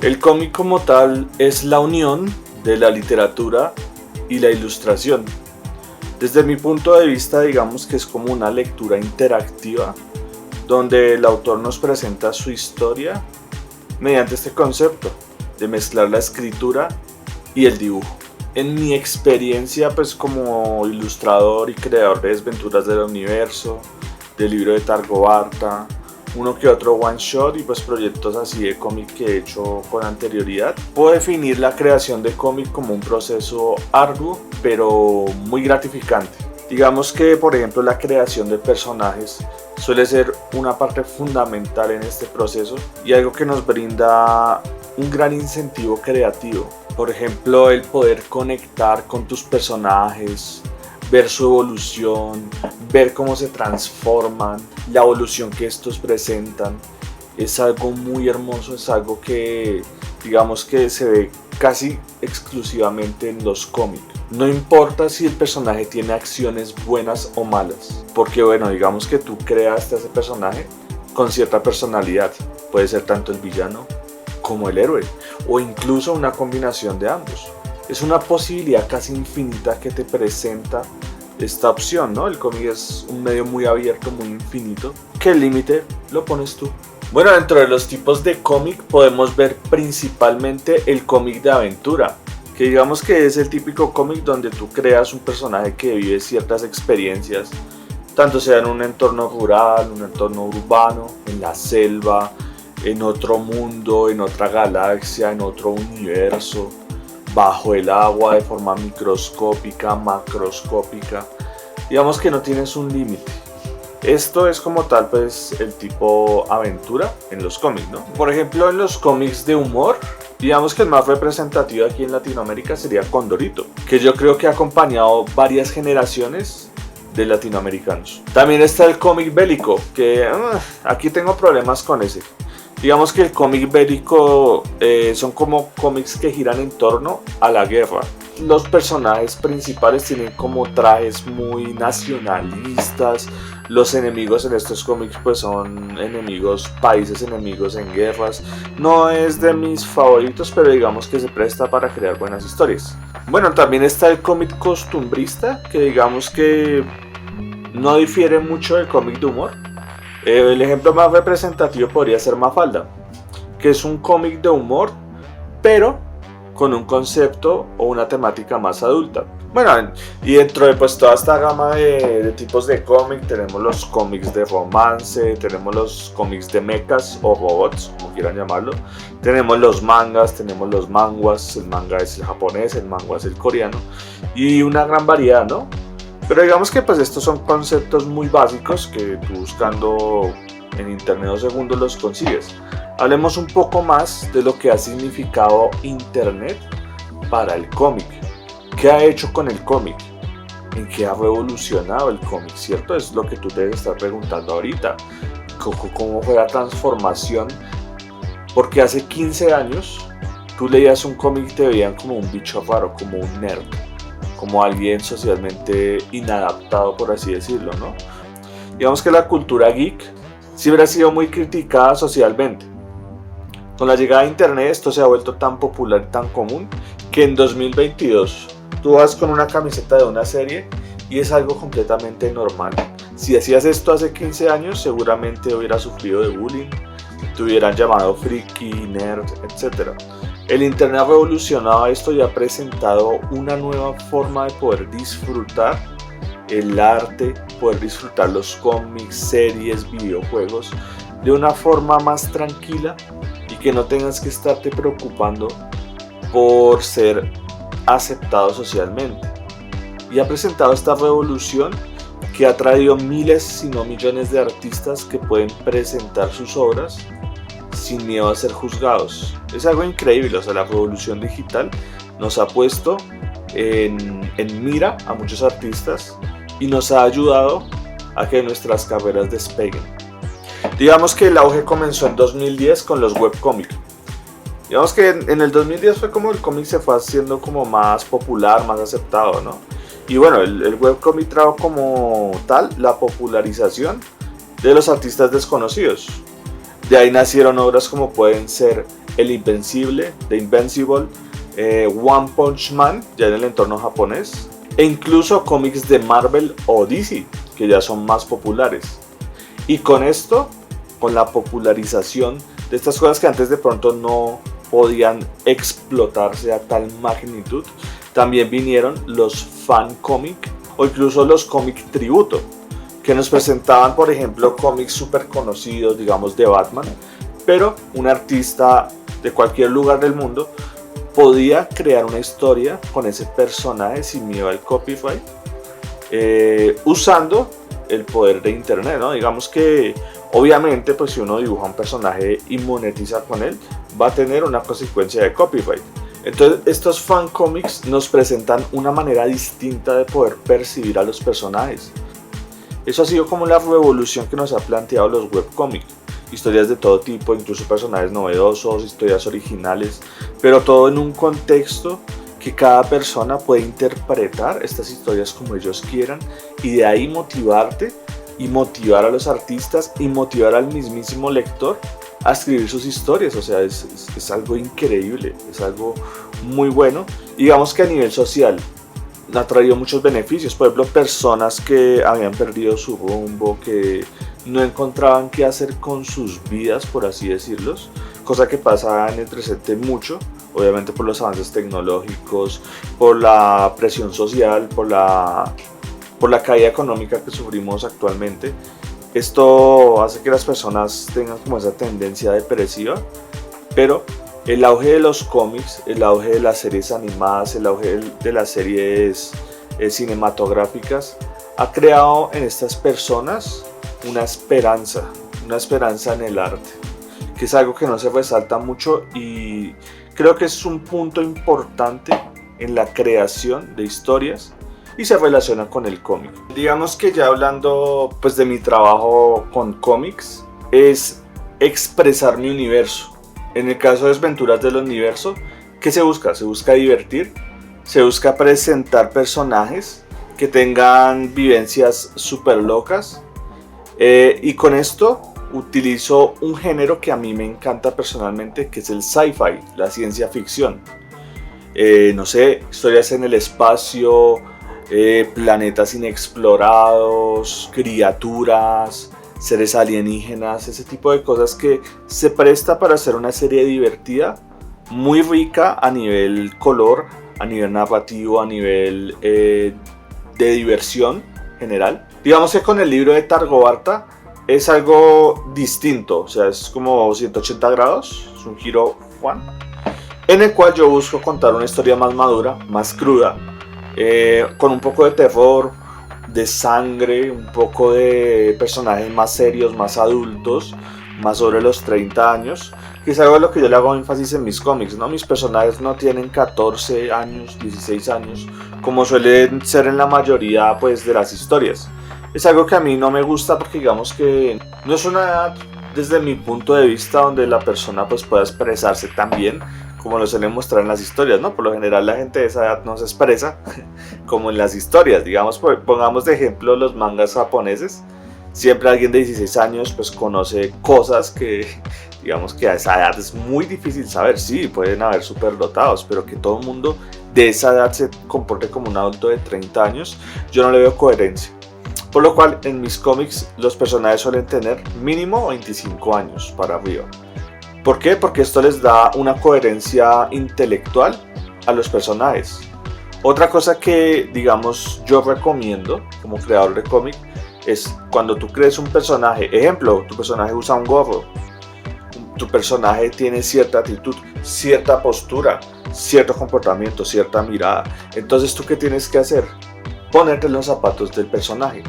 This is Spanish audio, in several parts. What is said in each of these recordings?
El cómic como tal es la unión de la literatura y la ilustración. Desde mi punto de vista, digamos que es como una lectura interactiva donde el autor nos presenta su historia mediante este concepto de mezclar la escritura y el dibujo. En mi experiencia pues como ilustrador y creador de Desventuras del Universo, del libro de Targo Barta, uno que otro one shot y pues proyectos así de cómic que he hecho con anterioridad, puedo definir la creación de cómic como un proceso arduo pero muy gratificante. Digamos que por ejemplo la creación de personajes suele ser una parte fundamental en este proceso y algo que nos brinda un gran incentivo creativo. Por ejemplo, el poder conectar con tus personajes, ver su evolución, ver cómo se transforman, la evolución que estos presentan, es algo muy hermoso, es algo que digamos que se ve casi exclusivamente en los cómics. No importa si el personaje tiene acciones buenas o malas, porque bueno, digamos que tú creaste a ese personaje con cierta personalidad, puede ser tanto el villano como el héroe, o incluso una combinación de ambos. Es una posibilidad casi infinita que te presenta esta opción, ¿no? El cómic es un medio muy abierto, muy infinito, que el límite lo pones tú. Bueno, dentro de los tipos de cómic podemos ver principalmente el cómic de aventura, que digamos que es el típico cómic donde tú creas un personaje que vive ciertas experiencias, tanto sea en un entorno rural, un entorno urbano, en la selva, en otro mundo, en otra galaxia, en otro universo, bajo el agua de forma microscópica, macroscópica. Digamos que no tienes un límite. Esto es como tal pues el tipo aventura en los cómics, ¿no? Por ejemplo, en los cómics de humor, digamos que el más representativo aquí en Latinoamérica sería Condorito, que yo creo que ha acompañado varias generaciones de latinoamericanos. También está el cómic bélico, que aquí tengo problemas con ese. Digamos que el cómic bélico son como cómics que giran en torno a la guerra. Los personajes principales tienen como trajes muy nacionalistas. Los enemigos en estos cómics pues son enemigos, países enemigos en guerras. No es de mis favoritos, pero digamos que se presta para crear buenas historias. Bueno, también está el cómic costumbrista, que digamos que no difiere mucho del cómic de humor. El ejemplo más representativo podría ser Mafalda, que es un cómic de humor, pero con un concepto o una temática más adulta. Bueno, y dentro de pues toda esta gama de tipos de cómic tenemos los cómics de romance, tenemos los cómics de mechas o robots, como quieran llamarlo, tenemos los mangas, tenemos los manhwas, el manga es el japonés, el manhwa es el coreano, y una gran variedad, ¿no? Pero digamos que pues estos son conceptos muy básicos que tú buscando en internet o segundos los consigues. Hablemos un poco más de lo que ha significado internet para el cómic. ¿Qué ha hecho con el cómic? ¿En qué ha revolucionado el cómic? ¿Cierto? Es lo que tú debes estar preguntando ahorita. ¿Cómo fue la transformación? Porque hace 15 años tú leías un cómic y te veían como un bicho raro, como un nerd, como alguien socialmente inadaptado, por así decirlo, ¿no? Digamos que la cultura geek siempre ha sido muy criticada socialmente. Con la llegada de internet esto se ha vuelto tan popular y tan común que en 2022 tú vas con una camiseta de una serie y es algo completamente normal. Si hacías esto hace 15 años seguramente hubieras sufrido de bullying, te hubieran llamado friki, nerd, etc. El internet ha revolucionado esto y ha presentado una nueva forma de poder disfrutar el arte, poder disfrutar los cómics, series, videojuegos de una forma más tranquila y que no tengas que estarte preocupando por ser aceptado socialmente. Y ha presentado esta revolución que ha traído miles, si no millones de artistas que pueden presentar sus obras sin miedo a ser juzgados. Es algo increíble, o sea, la revolución digital nos ha puesto en mira a muchos artistas y nos ha ayudado a que nuestras carreras despeguen. Digamos que el auge comenzó en 2010 con los webcómics. Digamos que en el 2010 fue como el cómic se fue haciendo como más popular, más aceptado, ¿no? Y bueno, el webcómic trajo como tal la popularización de los artistas desconocidos. De ahí nacieron obras como pueden ser El Invencible, The Invincible, One Punch Man, ya en el entorno japonés, e incluso cómics de Marvel o DC, que ya son más populares. Y con esto, con la popularización de estas cosas que antes de pronto no podían explotarse a tal magnitud, también vinieron los fan comic o incluso los cómic tributo, que nos presentaban, por ejemplo, cómics súper conocidos, digamos, de Batman, pero un artista de cualquier lugar del mundo podía crear una historia con ese personaje sin miedo al copyright, usando el poder de internet, ¿no? Digamos que obviamente pues si uno dibuja un personaje y monetiza con él, va a tener una consecuencia de copyright. Entonces estos fan comics nos presentan una manera distinta de poder percibir a los personajes. Eso ha sido como la revolución que nos ha planteado los webcomics. Historias de todo tipo, incluso personajes novedosos, historias originales, pero todo en un contexto que cada persona puede interpretar estas historias como ellos quieran, y de ahí motivarte y motivar a los artistas y motivar al mismísimo lector a escribir sus historias. O sea, es algo increíble, es algo muy bueno. Digamos que a nivel social ha traído muchos beneficios. Por ejemplo, personas que habían perdido su rumbo, que no encontraban qué hacer con sus vidas, por así decirlos, cosa que pasa en el presente mucho, obviamente por los avances tecnológicos, por la presión social, por la caída económica que sufrimos actualmente. Esto hace que las personas tengan como esa tendencia depresiva, pero el auge de los cómics, el auge de las series animadas, el auge de las series cinematográficas ha creado en estas personas una esperanza en el arte, que es algo que no se resalta mucho, y creo que es un punto importante en la creación de historias y se relaciona con el cómic. Digamos que ya hablando pues de mi trabajo con cómics, es expresar mi universo. En el caso de Desventuras del Universo, ¿qué se busca? Se busca divertir, se busca presentar personajes que tengan vivencias súper locas, y con esto utilizo un género que a mí me encanta personalmente, que es el sci-fi, la ciencia ficción. No sé, historias en el espacio, planetas inexplorados, criaturas, seres alienígenas, ese tipo de cosas que se presta para hacer una serie divertida, muy rica a nivel color, a nivel narrativo, a nivel de diversión general. Digamos que con el libro de Targovarta es algo distinto, o sea, es como 180 grados, es un giro Juan, en el cual yo busco contar una historia más madura, más cruda, con un poco de terror, de sangre, un poco de personajes más serios, más adultos, más sobre los 30 años, que es algo de lo que yo le hago énfasis en mis cómics, ¿no? Mis personajes no tienen 14 años, 16 años, como suelen ser en la mayoría pues, de las historias. Es algo que a mí no me gusta porque digamos que no es una edad, desde mi punto de vista, donde la persona pues, pueda expresarse tan bien como lo suelen mostrar en las historias, ¿no? Por lo general la gente de esa edad no se expresa como en las historias. Digamos, pongamos de ejemplo los mangas japoneses. Siempre alguien de 16 años pues conoce cosas que digamos que a esa edad es muy difícil saber. Sí, pueden haber superdotados, pero que todo el mundo de esa edad se comporte como un adulto de 30 años, yo no le veo coherencia. Por lo cual en mis cómics los personajes suelen tener mínimo 25 años para arriba. ¿Por qué? Porque esto les da una coherencia intelectual a los personajes. Otra cosa que digamos yo recomiendo como creador de cómic es cuando tú crees un personaje, ejemplo, tu personaje usa un gorro, tu personaje tiene cierta actitud, cierta postura, cierto comportamiento, cierta mirada. Entonces, ¿tú qué tienes que hacer? Ponerte en los zapatos del personaje.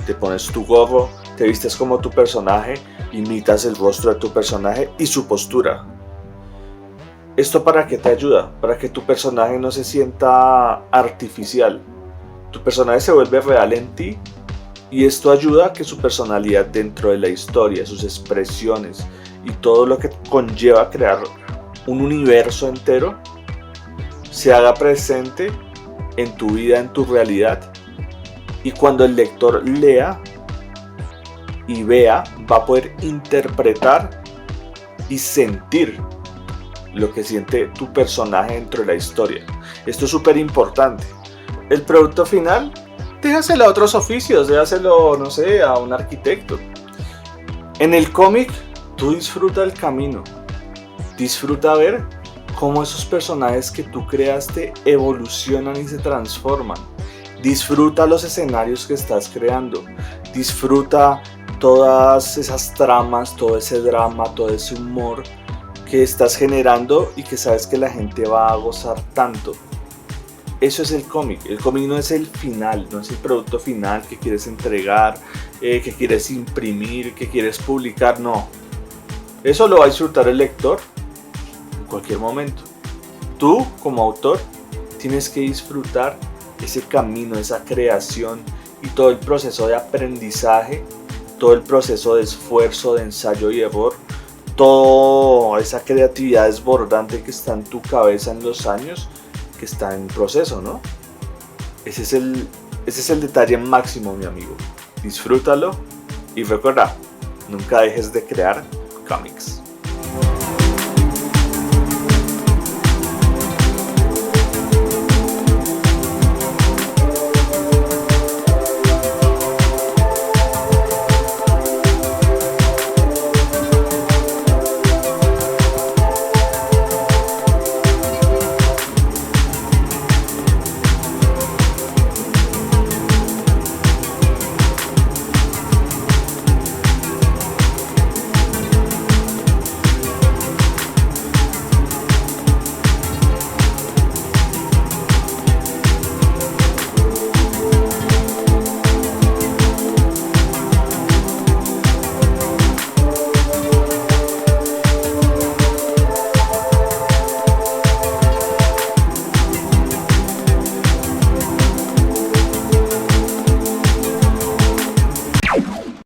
Te pones tu gorro, te vistes como tu personaje, imitas el rostro de tu personaje y su postura. ¿Esto para qué te ayuda? Para que tu personaje no se sienta artificial. Tu personaje se vuelve real en ti, y esto ayuda a que su personalidad dentro de la historia, sus expresiones y todo lo que conlleva crear un universo entero se haga presente en tu vida, en tu realidad, y cuando el lector lea y vea va a poder interpretar y sentir lo que siente tu personaje dentro de la historia. Esto es súper importante. El producto final, déjaselo a otros oficios, déjaselo, no sé, a un arquitecto. En el cómic, tú disfruta el camino, disfruta ver cómo esos personajes que tú creaste evolucionan y se transforman. Disfruta los escenarios que estás creando, disfruta todas esas tramas, todo ese drama, todo ese humor que estás generando y que sabes que la gente va a gozar tanto. Eso es el cómic no es el final, no es el producto final que quieres entregar, que quieres imprimir, que quieres publicar, no. Eso lo va a disfrutar el lector en cualquier momento. Tú, como autor, tienes que disfrutar ese camino, esa creación y todo el proceso de aprendizaje, todo el proceso de esfuerzo, de ensayo y error, toda esa creatividad desbordante que está en tu cabeza en los años que está en proceso, ¿no? Ese es el detalle máximo, mi amigo. Disfrútalo y recuerda, nunca dejes de crear cómics.